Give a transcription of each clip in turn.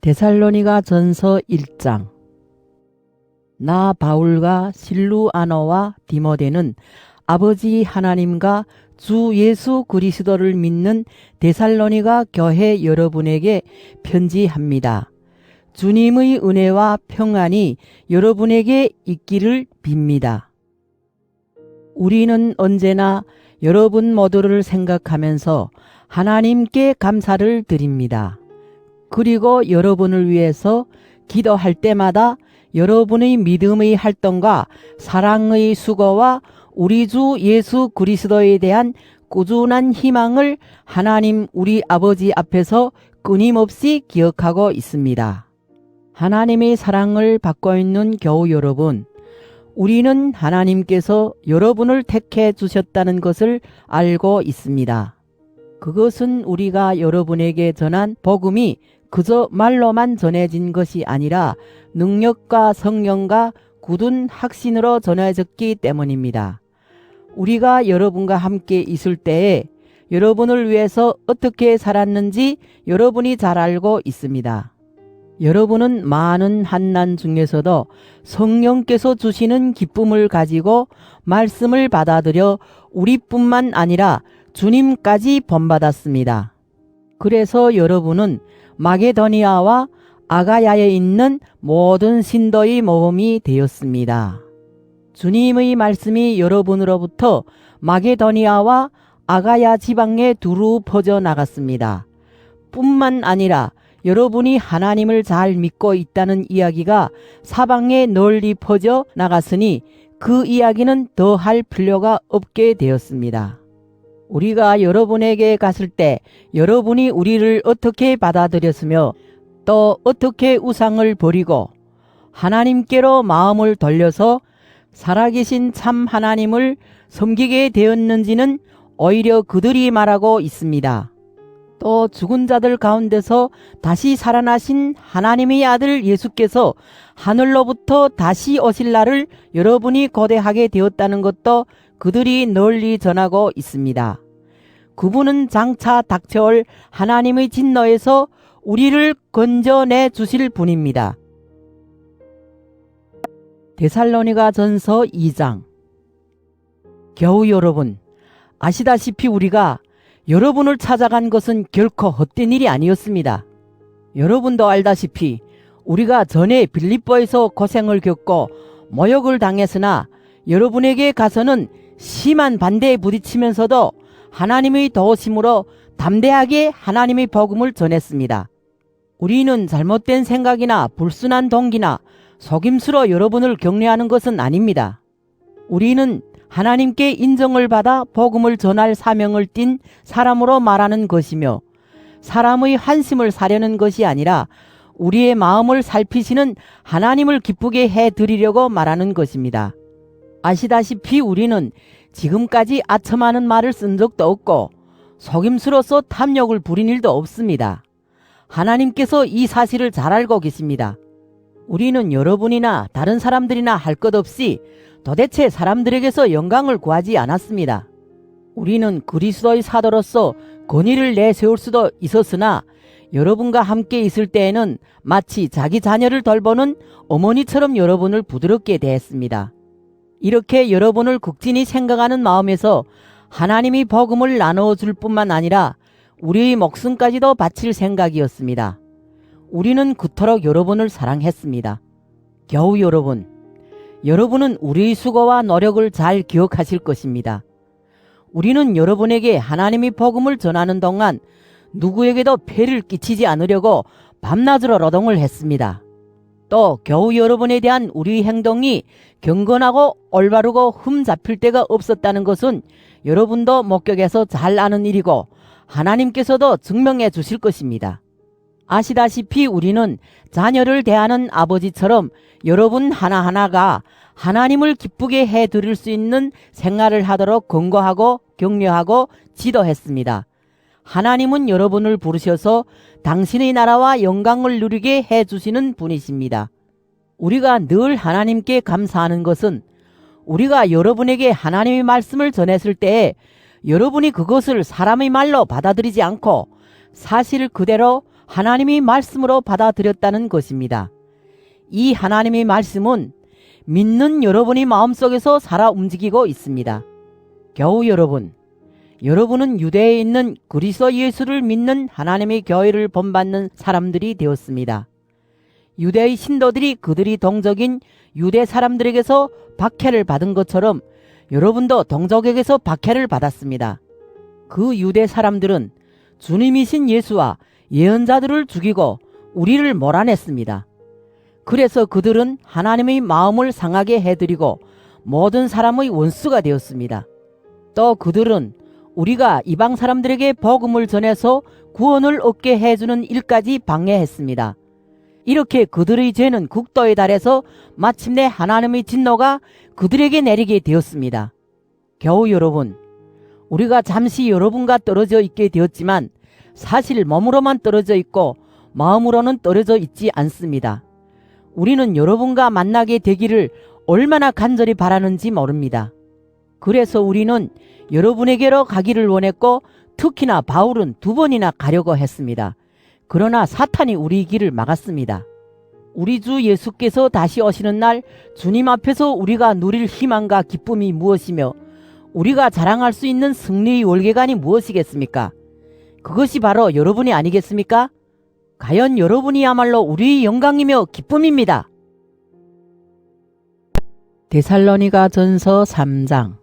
데살로니가 전서 1장. 나 바울과 실루아너와 디모데는 아버지 하나님과 주 예수 그리스도를 믿는 데살로니가 교회 여러분에게 편지합니다. 주님의 은혜와 평안이 여러분에게 있기를 빕니다. 우리는 언제나 여러분 모두를 생각하면서 하나님께 감사를 드립니다. 그리고 여러분을 위해서 기도할 때마다 여러분의 믿음의 활동과 사랑의 수고와 우리 주 예수 그리스도에 대한 꾸준한 희망을 하나님 우리 아버지 앞에서 끊임없이 기억하고 있습니다. 하나님의 사랑을 받고 있는 교우 여러분, 우리는 하나님께서 여러분을 택해 주셨다는 것을 알고 있습니다. 그것은 우리가 여러분에게 전한 복음이 그저 말로만 전해진 것이 아니라 능력과 성령과 굳은 확신으로 전해졌기 때문입니다. 우리가 여러분과 함께 있을 때에 여러분을 위해서 어떻게 살았는지 여러분이 잘 알고 있습니다. 여러분은 많은 환난 중에서도 성령께서 주시는 기쁨을 가지고 말씀을 받아들여 우리뿐만 아니라 주님까지 본받았습니다. 그래서 여러분은 마게도니아와 아가야에 있는 모든 신도의 모범이 되었습니다. 주님의 말씀이 여러분으로부터 마게도니아와 아가야 지방에 두루 퍼져 나갔습니다. 뿐만 아니라 여러분이 하나님을 잘 믿고 있다는 이야기가 사방에 널리 퍼져 나갔으니 그 이야기는 더 할 필요가 없게 되었습니다. 우리가 여러분에게 갔을 때 여러분이 우리를 어떻게 받아들였으며 또 어떻게 우상을 버리고 하나님께로 마음을 돌려서 살아계신 참 하나님을 섬기게 되었는지는 오히려 그들이 말하고 있습니다. 또 죽은 자들 가운데서 다시 살아나신 하나님의 아들 예수께서 하늘로부터 다시 오실 날을 여러분이 고대하게 되었다는 것도 그들이 널리 전하고 있습니다. 그분은 장차 닥쳐올 하나님의 진노에서 우리를 건져내 주실 분입니다. 데살로니가 전서 2장. 교우 여러분, 아시다시피 우리가 여러분을 찾아간 것은 결코 헛된 일이 아니었습니다. 여러분도 알다시피 우리가 전에 빌립보에서 고생을 겪고 모욕을 당했으나 여러분에게 가서는 심한 반대에 부딪히면서도 하나님의 도우심으로 담대하게 하나님의 복음을 전했습니다. 우리는 잘못된 생각이나 불순한 동기나 속임수로 여러분을 격려하는 것은 아닙니다. 우리는 하나님께 인정을 받아 복음을 전할 사명을 띤 사람으로 말하는 것이며 사람의 환심을 사려는 것이 아니라 우리의 마음을 살피시는 하나님을 기쁘게 해드리려고 말하는 것입니다. 아시다시피 우리는 지금까지 아첨하는 말을 쓴 적도 없고 속임수로서 탐욕을 부린 일도 없습니다. 하나님께서 이 사실을 잘 알고 계십니다. 우리는 여러분이나 다른 사람들이나 할 것 없이 도대체 사람들에게서 영광을 구하지 않았습니다. 우리는 그리스도의 사도로서 권위를 내세울 수도 있었으나 여러분과 함께 있을 때에는 마치 자기 자녀를 돌보는 어머니처럼 여러분을 부드럽게 대했습니다. 이렇게 여러분을 극진히 생각하는 마음에서 하나님이 복음을 나누어 줄 뿐만 아니라 우리의 목숨까지도 바칠 생각이었습니다. 우리는 그토록 여러분을 사랑했습니다. 교우 여러분, 여러분은 우리의 수고와 노력을 잘 기억하실 것입니다. 우리는 여러분에게 하나님의 복음을 전하는 동안 누구에게도 폐를 끼치지 않으려고 밤낮으로 노동을 했습니다. 또 교우 여러분에 대한 우리 행동이 경건하고 올바르고 흠 잡힐 데가 없었다는 것은 여러분도 목격해서 잘 아는 일이고 하나님께서도 증명해 주실 것입니다. 아시다시피 우리는 자녀를 대하는 아버지처럼 여러분 하나하나가 하나님을 기쁘게 해드릴 수 있는 생활을 하도록 권고하고 격려하고 지도했습니다. 하나님은 여러분을 부르셔서 당신의 나라와 영광을 누리게 해주시는 분이십니다. 우리가 늘 하나님께 감사하는 것은 우리가 여러분에게 하나님의 말씀을 전했을 때에 여러분이 그것을 사람의 말로 받아들이지 않고 사실 그대로 하나님의 말씀으로 받아들였다는 것입니다. 이 하나님의 말씀은 믿는 여러분의 마음속에서 살아 움직이고 있습니다. 겨우 여러분은 유대에 있는 그리스도 예수를 믿는 하나님의 교회를 본받는 사람들이 되었습니다. 유대의 신도들이 그들이 동족인 유대 사람들에게서 박해를 받은 것처럼 여러분도 동족에게서 박해를 받았습니다. 그 유대 사람들은 주님이신 예수와 예언자들을 죽이고 우리를 몰아냈습니다. 그래서 그들은 하나님의 마음을 상하게 해드리고 모든 사람의 원수가 되었습니다. 또 그들은 우리가 이방 사람들에게 복음을 전해서 구원을 얻게 해주는 일까지 방해했습니다. 이렇게 그들의 죄는 극도에 달해서 마침내 하나님의 진노가 그들에게 내리게 되었습니다. 겨우 우리가 잠시 여러분과 떨어져 있게 되었지만 사실 몸으로만 떨어져 있고 마음으로는 떨어져 있지 않습니다. 우리는 여러분과 만나게 되기를 얼마나 간절히 바라는지 모릅니다. 그래서 우리는 여러분에게로 가기를 원했고 특히나 바울은 2번이나 가려고 했습니다. 그러나 사탄이 우리 길을 막았습니다. 우리 주 예수께서 다시 오시는 날 주님 앞에서 우리가 누릴 희망과 기쁨이 무엇이며 우리가 자랑할 수 있는 승리의 월계관이 무엇이겠습니까? 그것이 바로 여러분이 아니겠습니까? 과연 여러분이야말로 우리의 영광이며 기쁨입니다. 데살로니가 전서 3장.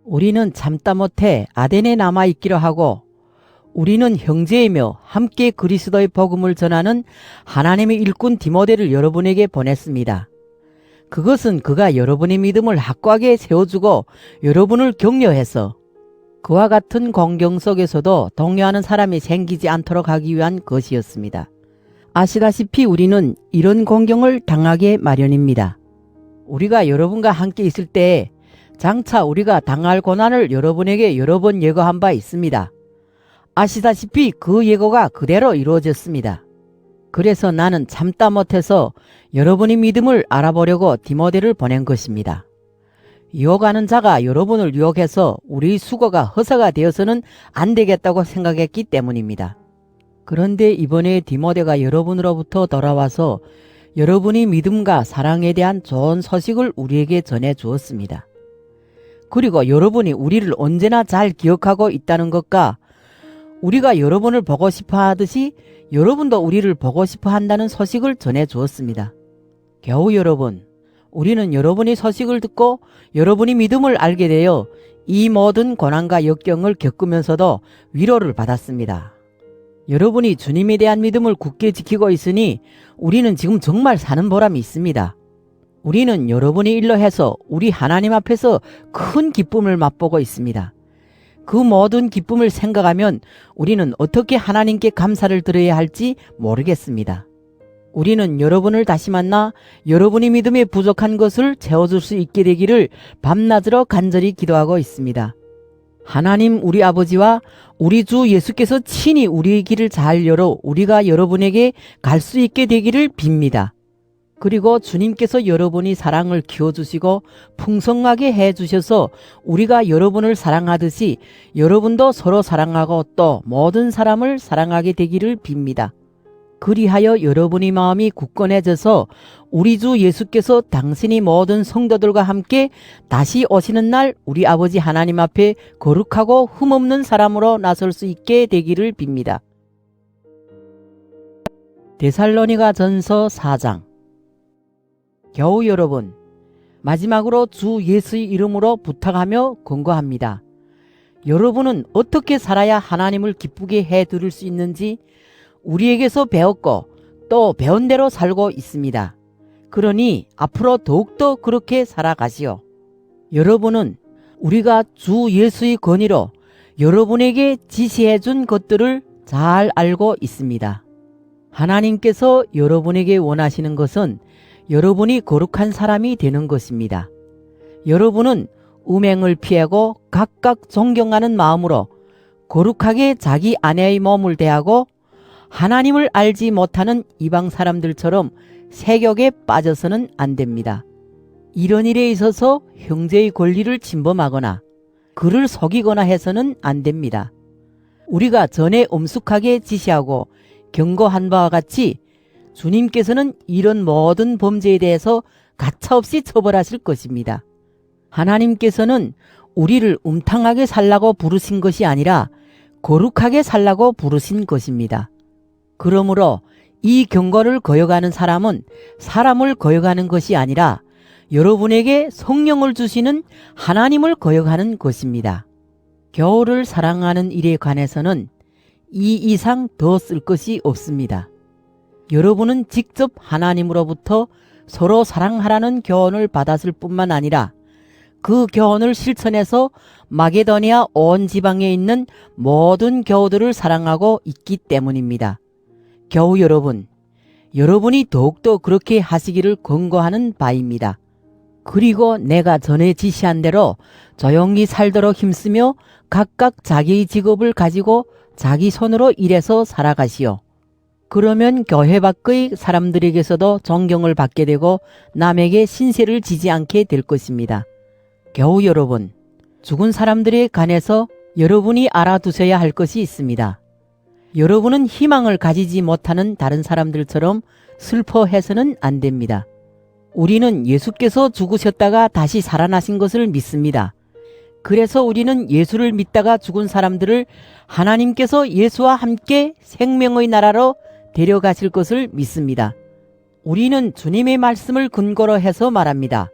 우리는 참다 못해 아덴에 남아있기로 하고 우리는 형제이며 함께 그리스도의 복음을 전하는 하나님의 일꾼 디모데를 여러분에게 보냈습니다. 그것은 그가 여러분의 믿음을 확고하게 세워주고 여러분을 격려해서 그와 같은 공경 속에서도 동요하는 사람이 생기지 않도록 하기 위한 것이었습니다. 아시다시피 우리는 이런 공경을 당하게 마련입니다. 우리가 여러분과 함께 있을 때에 장차 우리가 당할 고난을 여러분에게 여러 번 예고한 바 있습니다. 아시다시피 그 예고가 그대로 이루어졌습니다. 그래서 나는 참다 못해서 여러분의 믿음을 알아보려고 디모데를 보낸 것입니다. 유혹하는 자가 여러분을 유혹해서 우리 수고가 허사가 되어서는 안 되겠다고 생각했기 때문입니다. 그런데 이번에 디모데가 여러분으로부터 돌아와서 여러분의 믿음과 사랑에 대한 좋은 소식을 우리에게 전해 주었습니다. 그리고 여러분이 우리를 언제나 잘 기억하고 있다는 것과 우리가 여러분을 보고 싶어 하듯이 여러분도 우리를 보고 싶어 한다는 소식을 전해 주었습니다. 겨우 우리는 여러분의 소식을 듣고 여러분의 믿음을 알게 되어 이 모든 고난과 역경을 겪으면서도 위로를 받았습니다. 여러분이 주님에 대한 믿음을 굳게 지키고 있으니 우리는 지금 정말 사는 보람이 있습니다. 우리는 여러분이 일로 해서 우리 하나님 앞에서 큰 기쁨을 맛보고 있습니다. 그 모든 기쁨을 생각하면 우리는 어떻게 하나님께 감사를 드려야 할지 모르겠습니다. 우리는 여러분을 다시 만나 여러분이 믿음에 부족한 것을 채워줄 수 있게 되기를 밤낮으로 간절히 기도하고 있습니다. 하나님 우리 아버지와 우리 주 예수께서 친히 우리의 길을 잘 열어 우리가 여러분에게 갈 수 있게 되기를 빕니다. 그리고 주님께서 여러분이 사랑을 키워주시고 풍성하게 해주셔서 우리가 여러분을 사랑하듯이 여러분도 서로 사랑하고 또 모든 사람을 사랑하게 되기를 빕니다. 그리하여 여러분의 마음이 굳건해져서 우리 주 예수께서 당신이 모든 성도들과 함께 다시 오시는 날 우리 아버지 하나님 앞에 거룩하고 흠없는 사람으로 나설 수 있게 되기를 빕니다. 데살로니가 전서 4장. 겨우 마지막으로 주 예수의 이름으로 부탁하며 권고합니다. 여러분은 어떻게 살아야 하나님을 기쁘게 해드릴 수 있는지 우리에게서 배웠고 또 배운 대로 살고 있습니다. 그러니 앞으로 더욱더 그렇게 살아가시오. 여러분은 우리가 주 예수의 권위로 여러분에게 지시해 준 것들을 잘 알고 있습니다. 하나님께서 여러분에게 원하시는 것은 여러분이 거룩한 사람이 되는 것입니다. 여러분은 음행을 피하고 각각 존경하는 마음으로 거룩하게 자기 아내의 몸을 대하고 하나님을 알지 못하는 이방 사람들처럼 세욕에 빠져서는 안 됩니다. 이런 일에 있어서 형제의 권리를 침범하거나 그를 속이거나 해서는 안 됩니다. 우리가 전에 엄숙하게 지시하고 경고한 바와 같이 주님께서는 이런 모든 범죄에 대해서 가차없이 처벌하실 것입니다. 하나님께서는 우리를 음탕하게 살라고 부르신 것이 아니라 거룩하게 살라고 부르신 것입니다. 그러므로 이 경고를 거역하는 사람은 사람을 거역하는 것이 아니라 여러분에게 성령을 주시는 하나님을 거역하는 것입니다. 겨울을 사랑하는 일에 관해서는 이 이상 더 쓸 것이 없습니다. 여러분은 직접 하나님으로부터 서로 사랑하라는 교훈을 받았을 뿐만 아니라 그 교훈을 실천해서 마게도니아 온 지방에 있는 모든 교우들을 사랑하고 있기 때문입니다. 교우 여러분, 여러분이 더욱더 그렇게 하시기를 권고하는 바입니다. 그리고 내가 전에 지시한 대로 조용히 살도록 힘쓰며 각각 자기의 직업을 가지고 자기 손으로 일해서 살아가시오. 그러면 교회 밖의 사람들에게서도 존경을 받게 되고 남에게 신세를 지지 않게 될 것입니다. 교우 여러분, 죽은 사람들에 관해서 여러분이 알아두셔야 할 것이 있습니다. 여러분은 희망을 가지지 못하는 다른 사람들처럼 슬퍼해서는 안 됩니다. 우리는 예수께서 죽으셨다가 다시 살아나신 것을 믿습니다. 그래서 우리는 예수를 믿다가 죽은 사람들을 하나님께서 예수와 함께 생명의 나라로 데려가실 것을 믿습니다. 우리는 주님의 말씀을 근거로 해서 말합니다.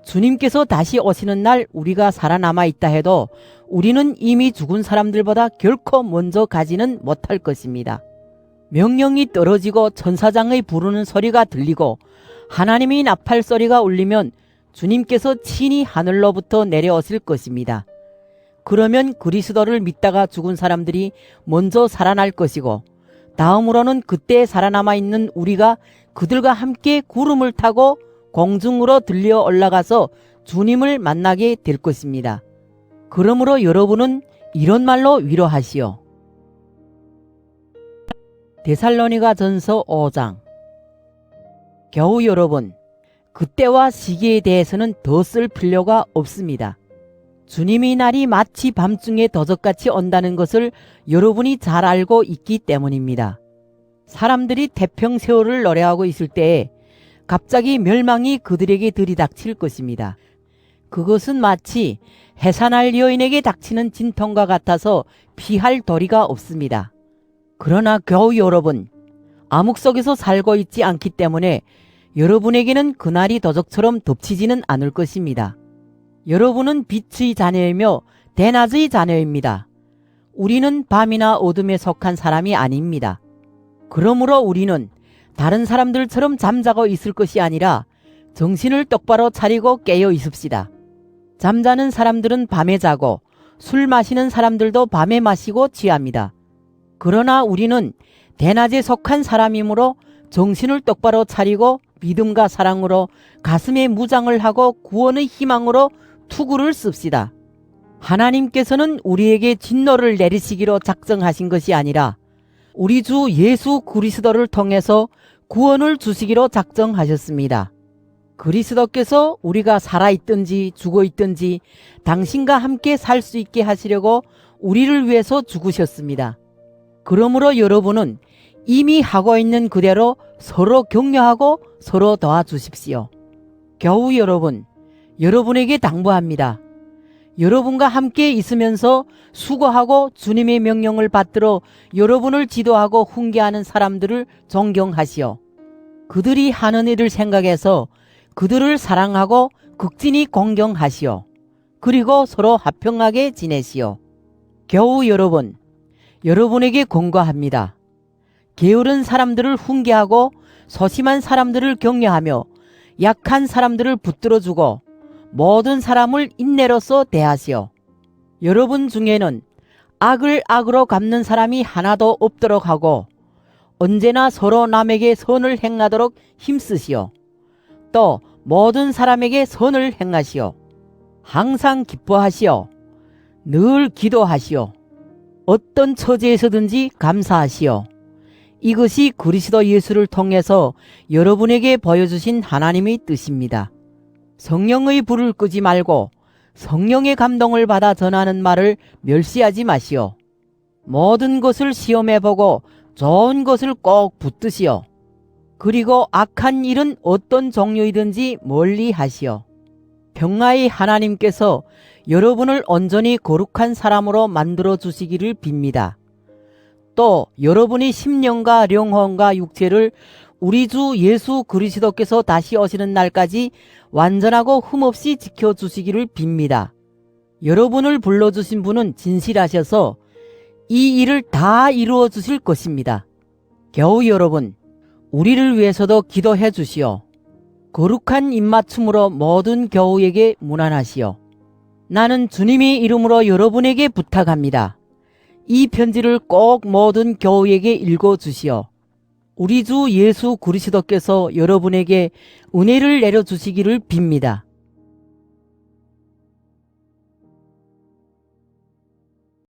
주님께서 다시 오시는 날 우리가 살아남아 있다 해도 우리는 이미 죽은 사람들보다 결코 먼저 가지는 못할 것입니다. 명령이 떨어지고 천사장의 부르는 소리가 들리고 하나님의 나팔 소리가 울리면 주님께서 친히 하늘로부터 내려오실 것입니다. 그러면 그리스도를 믿다가 죽은 사람들이 먼저 살아날 것이고 다음으로는 그때 살아남아 있는 우리가 그들과 함께 구름을 타고 공중으로 들려 올라가서 주님을 만나게 될 것입니다. 그러므로 여러분은 이런 말로 위로하시오. 데살로니가 전서 5장. 교우 여러분, 그때와 시기에 대해서는 더 쓸 필요가 없습니다. 주님의 날이 마치 밤중에 도적같이 온다는 것을 여러분이 잘 알고 있기 때문입니다. 사람들이 태평세월을 노래하고 있을 때에 갑자기 멸망이 그들에게 들이닥칠 것입니다. 그것은 마치 해산할 여인에게 닥치는 진통과 같아서 피할 도리가 없습니다. 그러나 교우 여러분, 암흑 속에서 살고 있지 않기 때문에 여러분에게는 그날이 도적처럼 덮치지는 않을 것입니다. 여러분은 빛의 자녀이며 대낮의 자녀입니다. 우리는 밤이나 어둠에 속한 사람이 아닙니다. 그러므로 우리는 다른 사람들처럼 잠자고 있을 것이 아니라 정신을 똑바로 차리고 깨어 있읍시다. 잠자는 사람들은 밤에 자고 술 마시는 사람들도 밤에 마시고 취합니다. 그러나 우리는 대낮에 속한 사람이므로 정신을 똑바로 차리고 믿음과 사랑으로 가슴에 무장을 하고 구원의 희망으로 투구를 씁시다. 하나님께서는 우리에게 진노를 내리시기로 작정하신 것이 아니라 우리 주 예수 그리스도를 통해서 구원을 주시기로 작정하셨습니다. 그리스도께서 우리가 살아있든지 죽어있든지 당신과 함께 살 수 있게 하시려고 우리를 위해서 죽으셨습니다. 그러므로 여러분은 이미 하고 있는 그대로 서로 격려하고 서로 도와주십시오. 교우 여러분, 여러분에게 당부합니다. 여러분과 함께 있으면서 수고하고 주님의 명령을 받들어 여러분을 지도하고 훈계하는 사람들을 존경하시오. 그들이 하는 일을 생각해서 그들을 사랑하고 극진히 공경하시오. 그리고 서로 화평하게 지내시오. 교우 여러분, 여러분에게 권고합니다. 게으른 사람들을 훈계하고 소심한 사람들을 격려하며 약한 사람들을 붙들어주고 모든 사람을 인내로서 대하시오. 여러분 중에는 악을 악으로 갚는 사람이 하나도 없도록 하고 언제나 서로 남에게 선을 행하도록 힘쓰시오. 또 모든 사람에게 선을 행하시오. 항상 기뻐하시오. 늘 기도하시오. 어떤 처지에서든지 감사하시오. 이것이 그리스도 예수를 통해서 여러분에게 보여주신 하나님의 뜻입니다. 성령의 불을 끄지 말고 성령의 감동을 받아 전하는 말을 멸시하지 마시오. 모든 것을 시험해보고 좋은 것을 꼭 붙드시오. 그리고 악한 일은 어떤 종류이든지 멀리 하시오. 평화의 하나님께서 여러분을 온전히 거룩한 사람으로 만들어 주시기를 빕니다. 또 여러분이 심령과 영혼과 육체를 우리 주 예수 그리스도께서 다시 오시는 날까지 완전하고 흠없이 지켜주시기를 빕니다. 여러분을 불러주신 분은 진실하셔서 이 일을 다 이루어 주실 것입니다. 겨우 여러분, 우리를 위해서도 기도해 주시오. 거룩한 입맞춤으로 모든 교우에게 문안하시오. 나는 주님의 이름으로 여러분에게 부탁합니다. 이 편지를 꼭 모든 교우에게 읽어주시오. 우리 주 예수 그리스도께서 여러분에게 은혜를 내려주시기를 빕니다.